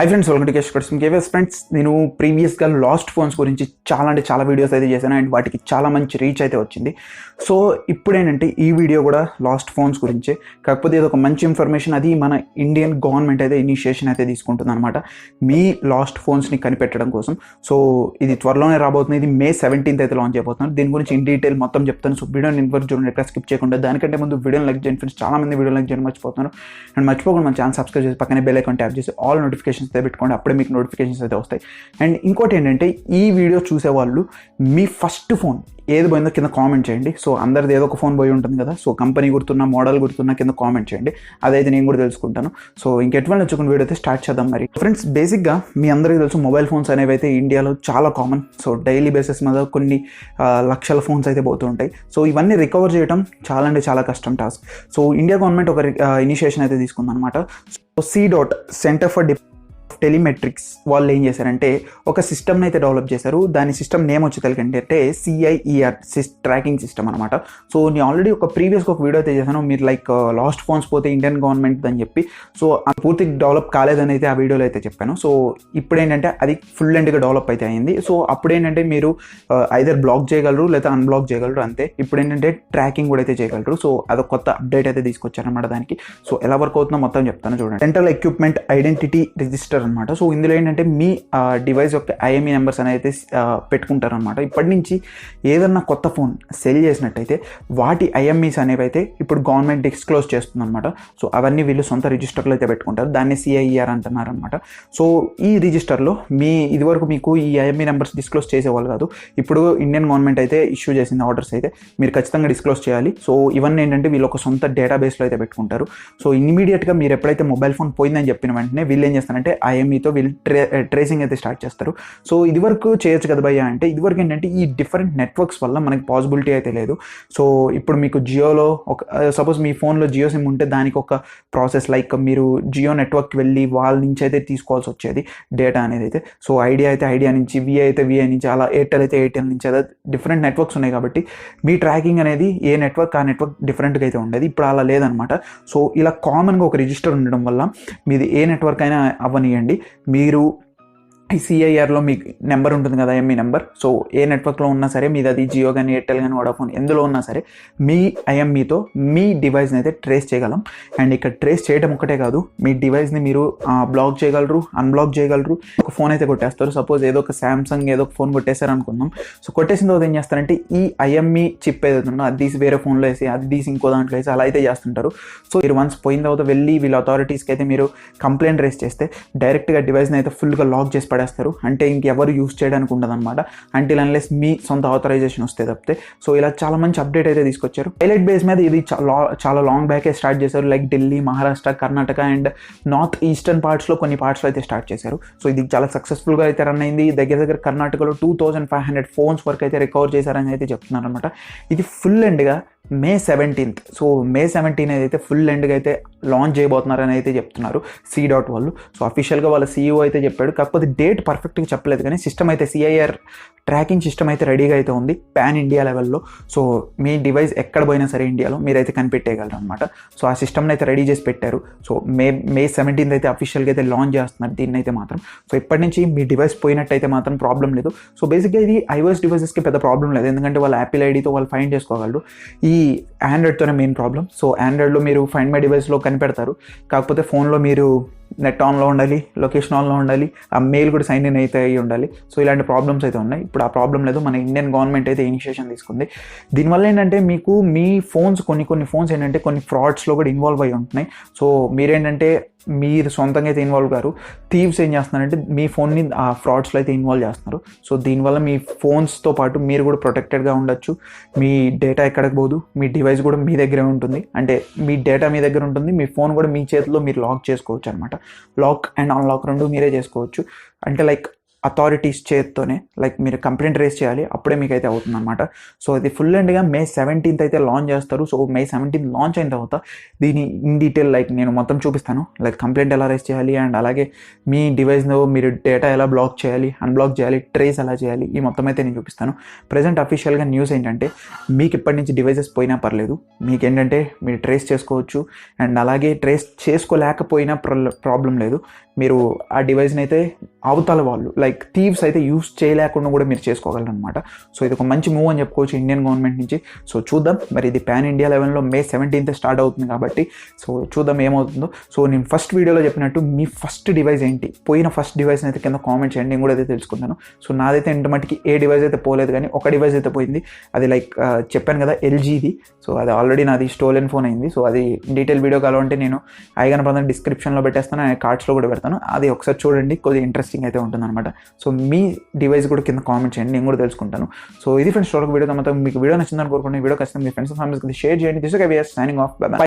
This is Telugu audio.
Hi friends, welcome to KVS friends. నేను ప్రీవియస్గా లాస్ట్ ఫోన్స్ గురించి చాలా వీడియోస్ అయితే చేశాను అండ్ వాటికి చాలా మంచి రీచ్ అయితే వచ్చింది. సో ఇప్పుడు ఏంటంటే ఈ వీడియో కూడా లాస్ట్ ఫోన్స్ గురించే, కాకపోతే ఇది ఒక మంచి ఇన్ఫర్మేషన్. అది మన ఇండియన్ గవర్నమెంట్ అయితే ఇనిషియేషన్ అయితే తీసుకుంటుంది అనమాట మీ లాస్ట్ ఫోన్స్ని కనిపెట్టడం కోసం. సో ఇది త్వరలోనే రాబోతుంది. ఇది May 17th అయితే లాంచ్ అయిపోతున్నారు. దీని గురించి ఇన్ డీటెయిల్ మొత్తం చెప్తాను. సో వీడియోని ఇన్వర్ చూడండి, ఎక్కడ స్కిప్ చేయకుండా. దానికంటే ముందు వీడియోని లైక్ చేయండి ఫ్రెండ్స్. చాలా మంది వీడియో లైక్ చేయడం మర్చిపోతున్నారు. అండ్ మర్చిపోకుండా మన ఛానల్ సబ్స్క్రైబ్ చేసి పక్కనే బెల్ ఐకాన్ ట్యాప్ చేసి ఆల్ నోటిఫికేషన్స్ అయితే పెట్టుకోండి. అప్పుడే మీకు నోటిఫికేషన్స్ అయితే వస్తాయి. అండ్ ఇంకోటి ఏంటంటే, ఈ వీడియో చూసేవాళ్ళు మీ ఫస్ట్ ఫోన్ ఏది పోయిందో కింద కామెంట్ చేయండి. సో అందరిది ఏదో ఒక ఫోన్ పోయి ఉంటుంది కదా. సో కంపెనీ గుర్తున్నా, మోడల్ గుర్తున్నా కింద కామెంట్ చేయండి. అదైతే నేను కూడా తెలుసుకుంటాను. సో ఇంకెటువంటి వచ్చుకున్న వీడియో అయితే స్టార్ట్ చేద్దాం. మరి ఫ్రెండ్స్, బేసిక్గా మీ అందరికీ తెలుసు, మొబైల్ ఫోన్స్ అనేవి అయితే ఇండియాలో చాలా కామన్. సో డైలీ బేసిస్ మీద కొన్ని లక్షల ఫోన్స్ అయితే పోతూ ఉంటాయి. సో ఇవన్నీ రికవర్ చేయడం చాలా కష్టం టాస్క్. సో ఇండియా గవర్నమెంట్ ఒక ఇనిషియేషన్ అయితే తీసుకుందనమాట. సో CDoT సెంటర్ ఫర్ టెలిమెట్రిక్స్ వాళ్ళు ఏం చేశారంటే ఒక సిస్టమ్ని అయితే డెవలప్ చేశారు. దాని సిస్టమ్ నేమ్ వచ్చి తెలికంటే CIER ట్రాకింగ్ సిస్టమ్ అనమాట. సో నేను ఆల్రెడీ ఒక ప్రీవియస్గా ఒక వీడియో అయితే చేశాను. మీరు లైక్ లాస్ట్ ఫోన్స్ పోతే ఇండియన్ గవర్నమెంట్ అని చెప్పి, సో పూర్తి డెవలప్ కాలేదని అయితే ఆ వీడియోలో అయితే చెప్పాను. సో ఇప్పుడు ఏంటంటే అది ఫుల్ ఎండ్గా డెవలప్ అయితే అయింది. సో అప్పుడు ఏంటంటే మీరు ఐదర్ బ్లాక్ చేయగలరు లేదా అన్బ్లాక్ చేయగలరు అంతే. ఇప్పుడు ఏంటంటే ట్రాకింగ్ కూడా అయితే చేయగలరు. సో అదొక కొత్త అప్డేట్ అయితే తీసుకొచ్చారనమాట దానికి. సో ఎలా వర్క్ అవుతుందో మొత్తం చెప్తాను చూడండి. సెంట్రల్ ఎక్విప్మెంట్ ఐడెంటిటీ రిజిస్టర్ అనమాట. సో ఇందులో ఏంటంటే మీ డివైస్ యొక్క IMEI నెంబర్స్ అనేది అయితే పెట్టుకుంటారనమాట. ఇప్పటి నుంచి ఏదన్నా కొత్త ఫోన్ సెల్ చేసినట్టయితే వాటి IMEIs అనేవి అయితే ఇప్పుడు గవర్నమెంట్ డిస్క్లోజ్ చేస్తుంది అనమాట. సో అవన్నీ వీళ్ళు సొంత రిజిస్టర్లో అయితే పెట్టుకుంటారు. దాన్ని CIER అంటున్నారు అనమాట. సో ఈ రిజిస్టర్లో ఇదివరకు మీకు ఈ IMEI నెంబర్స్ డిస్క్లోజ్ చేసేవాళ్ళు కాదు. ఇప్పుడు ఇండియన్ గవర్నమెంట్ అయితే ఇష్యూ చేసింది ఆర్డర్స్ అయితే, మీరు ఖచ్చితంగా డిస్క్లోజ్ చేయాలి. సో ఇవన్నీ ఏంటంటే వీళ్ళు ఒక సొంత డేటాబేస్లో అయితే పెట్టుకుంటారు. సో ఇమీడియట్గా మీరు ఎప్పుడైతే మొబైల్ ఫోన్ పోయిందని చెప్పిన వెంటనే వీళ్ళు ఏం చేస్తారంటే IMEIతో వీళ్ళు ట్రేసింగ్ అయితే స్టార్ట్ చేస్తారు. సో ఇది వరకు చేయొచ్చు కదా భయ్యా అంటే, ఇదివరకు ఏంటంటే ఈ డిఫరెంట్ నెట్వర్క్స్ వల్ల మనకి పాసిబిలిటీ అయితే లేదు. సో ఇప్పుడు మీకు జియోలో ఒక సపోజ్ మీ ఫోన్లో జియో సిమ్ ఉంటే దానికి ఒక ప్రాసెస్, లైక్ మీరు జియో నెట్వర్క్కి వెళ్ళి వాళ్ళ నుంచి అయితే తీసుకోవాల్సి వచ్చేది డేటా అనేది అయితే. సో ఐడియా అయితే ఐడియా నుంచి, VI అయితే VI నుంచి, అలా ఎయిర్టెల్ అయితే ఎయిర్టెల్ నుంచి, అదే డిఫరెంట్ నెట్వర్క్స్ ఉన్నాయి కాబట్టి మీ ట్రాకింగ్ అనేది ఏ నెట్వర్క్ ఆ నెట్వర్క్ డిఫరెంట్గా అయితే ఉండేది. ఇప్పుడు అలా లేదనమాట. సో ఇలా కామన్గా ఒక రిజిస్టర్ ఉండడం వల్ల మీది ఏ నెట్వర్క్ అయినా అవ్వనియండి, మీరు ఈ CIERలో మీకు నెంబర్ ఉంటుంది కదా, IMEI నెంబర్. సో ఏ నెట్వర్క్లో ఉన్నా సరే, మీది అది జియో కానీ ఎయిర్టెల్ కానీ వోడాఫోన్ ఎందులో ఉన్నా సరే, మీ IMEIతో మీ డివైస్ని అయితే ట్రేస్ చేయగలం. అండ్ ఇక్కడ ట్రేస్ చేయడం ఒకటే కాదు, మీ డివైస్ని మీరు బ్లాక్ చేయగలరు, అన్బ్లాక్ చేయగలరు. ఒక ఫోన్ అయితే కొట్టేస్తారు. సపోజ్ ఏదో ఒక శాంసంగ్ ఏదో ఒక ఫోన్ కొట్టేశారు అనుకుందాం. సో కొట్టేసిన తర్వాత ఏం చేస్తారంటే ఈ IMEI చిప్ ఏదైతే ఉందో అది తీసి వేరే ఫోన్లో వేసి, అది తీసి ఇంకో దాంట్లో వేసి, అలా అయితే చేస్తుంటారు. సో మీరు వన్స్ పోయిన తర్వాత వెళ్ళి వీళ్ళ అథారిటీస్కి అయితే మీరు కంప్లైంట్ రేస్ చేస్తే డైరెక్ట్గా డివైస్ని అయితే ఫుల్గా లాక్ చేసి పడేస్తారు. అంటే ఇంకెవరు యూస్ చేయడానికి ఉండదు అనమాట, అంటిల్ అన్లెస్ మీ సొంత ఆథరైజేషన్ వస్తే తప్పితే. సో ఇలా చాలా మంచి అప్డేట్ అయితే తీసుకొచ్చారు. పైలట్ బేస్ మీద ఇది చాలా లాంగ్ బ్యాకే స్టార్ట్ చేశారు. Like Delhi, Maharashtra, Karnataka and north eastern పార్ట్స్లో కొన్ని పార్ట్స్లో అయితే స్టార్ట్ చేశారు. సో ఇది చాలా సక్సెస్ఫుల్గా అయితే రన్ అయింది. దగ్గర కర్ణాటకలో 2500 ఫోన్స్ వరకు అయితే రికవర్ చేశారని అయితే చెప్తున్నారు అనమాట. ఇది ఫుల్ ఎండ్గా May 17th. సో May 17 అయితే ఫుల్ ఎండ్గా అయితే లాంచ్ చేయబోతున్నారని అయితే చెప్తున్నారు CDoT వాళ్ళు. సో అఫీషియల్గా వాళ్ళ CEO అయితే చెప్పాడు. కాకపోతే డేట్ పర్ఫెక్ట్గా చెప్పలేదు, కానీ సిస్టమ్ అయితే CIER ట్రాకింగ్ సిస్టమ్ అయితే రెడీగా అయితే ఉంది పాన్ ఇండియా లెవెల్లో. సో మీ డివైస్ ఎక్కడ పోయినా సరే ఇండియాలో మీరైతే కనిపెట్టేయగలరు అనమాట. సో ఆ సిస్టమ్ని అయితే రెడీ చేసి పెట్టారు. సో May 17th అయితే అఫీషియల్గా అయితే లాంచ్ చేస్తున్నారు దీన్ని అయితే మాత్రం. సో ఇప్పటి నుంచి మీ డివైస్ పోయినట్టయితే మాత్రం ప్రాబ్లం లేదు. సో బేసిక్గా ఇది iOS డివైసెస్కి పెద్ద ప్రాబ్లం లేదు, ఎందుకంటే వాళ్ళ యాపిల్ ఐడితో వాళ్ళు ఫైండ్ చేసుకోగలరు. ఈ ఆండ్రాయిడ్తోనే మెయిన్ ప్రాబ్లం. సో ఆండ్రాయిడ్లో మీరు ఫైండ్ మై డివైస్లో కనిపెడతారు, కాకపోతే ఫోన్లో మీరు నెట్ ఆన్లో ఉండాలి, లొకేషన్ ఆన్లో ఉండాలి, ఆ మెయిల్ కూడా సైన్ ఇన్ అయితే అయ్యి ఉండాలి. సో ఇలాంటి ప్రాబ్లమ్స్ అయితే ఉన్నాయి. ఇప్పుడు ఆ ప్రాబ్లం లేదు, మన ఇండియన్ గవర్నమెంట్ అయితే ఇనిషియేషన్ తీసుకుంది. దీనివల్ల ఏంటంటే మీకు మీ ఫోన్స్ కొన్ని ఫోన్స్ ఏంటంటే కొన్ని ఫ్రాడ్స్లో కూడా ఇన్వాల్వ్ అయ్యి ఉంటున్నాయి. సో మీరేంటంటే మీరు సొంతంగా అయితే ఇన్వాల్వ్ గారు, థీవ్స్ ఏం చేస్తున్నారంటే మీ ఫోన్ని ఆ ఫ్రాడ్స్లో అయితే ఇన్వాల్వ్ చేస్తున్నారు. సో దీనివల్ల మీ ఫోన్స్తో పాటు మీరు కూడా ప్రొటెక్టెడ్గా ఉండొచ్చు. మీ డేటా ఎక్కడికి పోదు, మీ డివైస్ కూడా మీ దగ్గరే ఉంటుంది. అంటే మీ డేటా మీ దగ్గర ఉంటుంది, మీ ఫోన్ కూడా మీ చేతిలో మీరు లాక్ చేసుకోవచ్చు అనమాట. లాక్ అండ్ అన్లాక్ రెండు మీరే చేసుకోవచ్చు. అంటే లైక్ అథారిటీస్ చేత్తోనే, లైక్ మీరు కంప్లైంట్ రేస్ చేయాలి, అప్పుడే మీకు అయితే అవుతుంది అనమాట. సో ఇది ఫుల్ ఎండ్గా May 17th అయితే లాంచ్ చేస్తారు. సో May 17th లాంచ్ అయిన తర్వాత దీని ఇన్ డీటెయిల్ లైక్ నేను మొత్తం చూపిస్తాను. లైక్ కంప్లైంట్ ఎలా రేస్ చేయాలి, అండ్ అలాగే మీ డివైస్లో మీరు డేటా ఎలా బ్లాక్ చేయాలి, అన్బ్లాక్ చేయాలి, ట్రేస్ ఎలా చేయాలి, ఈ మొత్తం అయితే నేను చూపిస్తాను. ప్రజెంట్ అఫీషియల్గా న్యూస్ ఏంటంటే, మీకు ఇప్పటి నుంచి డివైసెస్ పోయినా పర్లేదు, మీకేంటంటే మీరు ట్రేస్ చేసుకోవచ్చు. అండ్ అలాగే ట్రేస్ చేసుకోలేకపోయినా ప్రాబ్లం లేదు, మీరు ఆ డివైస్ని అయితే అవతల వాళ్ళు లైక్ థీవ్స్ అయితే యూస్ చేయలేకుండా కూడా మీరు చేసుకోగలరు అనమాట. సో ఇది ఒక మంచి మూవ్ అని చెప్పుకోవచ్చు ఇండియన్ గవర్నమెంట్ నుంచి. సో చూద్దాం, మరి ఇది పాన్ ఇండియా లెవెల్లో May 17th స్టార్ట్ అవుతుంది కాబట్టి సో చూద్దాం ఏమవుతుందో. సో నేను ఫస్ట్ వీడియోలో చెప్పినట్టు మీ ఫస్ట్ డివైస్ ఏంటి, పోయిన ఫస్ట్ డివైస్ అయితే కింద కామెంట్ చేయండి, నేను కూడా అయితే తెలుసుకుంటాను. సో నాదైతే ఇంటి మట్టికి ఏ డివైస్ అయితే పోలేదు, కానీ ఒక డివైస్ అయితే పోయింది. అది లైక్ చెప్పాను కదా LGది. సో అది ఆల్రెడీ నాది స్టోలెన్ ఫోన్ అయింది. సో అది డీటెయిల్ వీడియో కావాలంటే నేను ఐగన్ పదం డిస్క్రిప్షన్లో పెట్టేస్తాను, కార్డ్స్లో కూడా పెడతాను. అది ఒకసారి చూడండి, కొద్దిగా ఇంట్రెస్టింగ్ అయితే ఉంటుంది అనమాట. సో మీ డివైస్ కూడా కింద కామెంట్ చేయండి, నేను కూడా తెలుసుకుంటాను. సో ఇది ఫ్రెండ్స్, వీడియో తర్వాత మీకు వీడియో నచ్చిందని కోరుకుంటున్నాను. వీడియో ఖచ్చితంగా మీ ఫ్రెండ్స్ అండ్ ఫ్యామిలీస్కి షేర్ చేయండి. This is signing off. By.